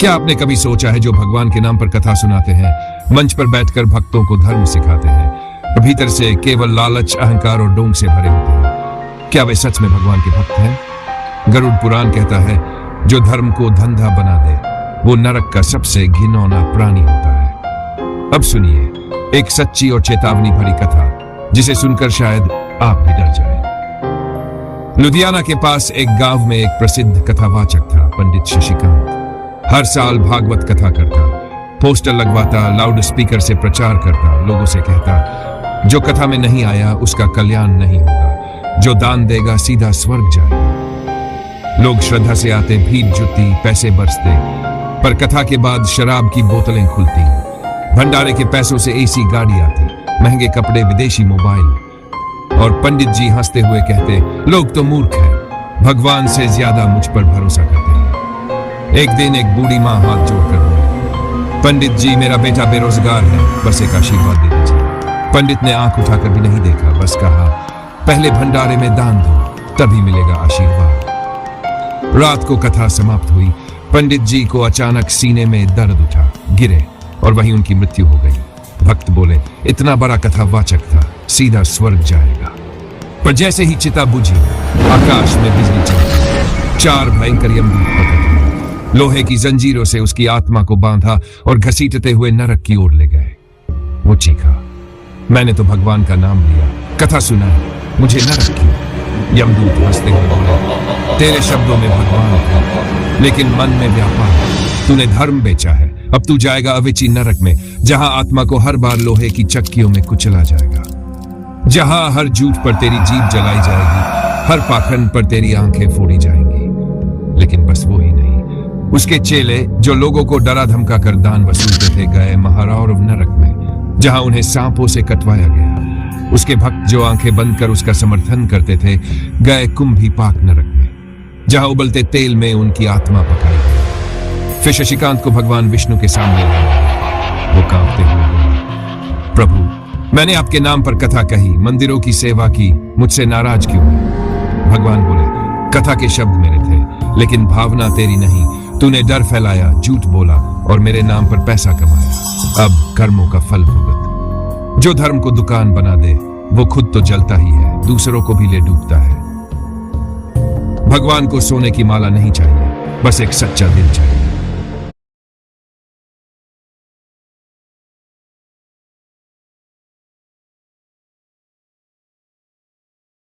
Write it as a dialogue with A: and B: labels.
A: क्या आपने कभी सोचा है जो भगवान के नाम पर कथा सुनाते हैं, मंच पर बैठकर भक्तों को धर्म सिखाते हैं, भीतर से केवल लालच, अहंकार और डोंग से भरे होते हैं, क्या वे सच में भगवान के भक्त हैं? गरुड़ पुराण कहता है, जो धर्म को धंधा बना दे वो नरक का सबसे घिनौना प्राणी होता है। अब सुनिए एक सच्ची और चेतावनी भरी कथा, जिसे सुनकर शायद आप भी डर जाएं। लुधियाना के पास एक गांव में एक प्रसिद्ध कथावाचक था, पंडित शशिकांत। हर साल भागवत कथा करता, पोस्टर लगवाता, लाउड स्पीकर से प्रचार करता, लोगों से कहता, जो कथा में नहीं आया उसका कल्याण नहीं होगा, जो दान देगा सीधा स्वर्ग जाएगा। लोग श्रद्धा से आते, भीड़ जुटती, पैसे बरसते, पर कथा के बाद शराब की बोतलें खुलती, भंडारे के पैसों से एसी गाड़ी आती, महंगे कपड़े, विदेशी मोबाइल, और पंडित जी हंसते हुए कहते, लोग तो मूर्ख हैं, भगवान से ज्यादा मुझ पर भरोसा करते हैं। एक दिन एक बूढ़ी माँ हाथ जोड़कर बोली, पंडित जी मेरा बेटा बेरोजगार है, बस एक आशीर्वाद दे दीजिए। पंडित ने आंख उठाकर भी नहीं देखा, बस कहा, पहले भंडारे में दान दो, तभी मिलेगा आशीर्वाद। रात को कथा समाप्त हुई। पंडित जी को अचानक सीने में दर्द उठा, गिरे और वहीं उनकी मृत्यु हो गई। भक्त बोले, इतना बड़ा कथावाचक था, सीधा स्वर्ग जाएगा। पर जैसे ही चिता बुझी, आकाश में बिजली चमकी, 4 भयंकर यमदूत प्रकट हुए, लोहे की जंजीरों से उसकी आत्मा को बांधा और घसीटते हुए नरक की ओर ले गए। वो चीखा, मैंने तो भगवान का नाम लिया, कथा सुनाई, मुझे नरक क्यों? यमदूत हंसते हुए बोले, तेरे शब्दों में भगवान है, लेकिन मन में व्यापार। तूने धर्म बेचा है, अब तू जाएगा अविची नरक में, जहां आत्मा को हर बार लोहे की चक्कियों में कुचला जाएगा, जहां हर झूठ पर तेरी जीभ जलाई जाएगी, हर पाखंड पर तेरी आंखें फोड़ी जाएंगी। लेकिन बस वो ही नहीं, उसके चेले जो लोगों को डरा धमका कर दान वसूलते थे, गए महारौरव नरक में, जहां उन्हें सांपों से कटवाया गया। उसके भक्त जो आंखें बंद कर उसका समर्थन करते थे, गए कुंभी पाक नरक में, जहां उबलते तेल में उनकी आत्मा पकाई गई। फिर शशिकांत को भगवान विष्णु के सामने लाया। वो कांपते हुए बोला, प्रभु मैंने आपके नाम पर कथा कही, मंदिरों की सेवा की, मुझसे नाराज क्यों है? भगवान बोले, कथा के शब्द मेरे थे, लेकिन भावना तेरी नहीं। तूने डर फैलाया, झूठ बोला और मेरे नाम पर पैसा कमाया। अब कर्मों का फल भुगत। जो धर्म को दुकान बना दे वो खुद तो जलता ही है, दूसरों को भी ले डूबता है। भगवान को सोने की माला नहीं चाहिए, बस एक सच्चा दिल चाहिए।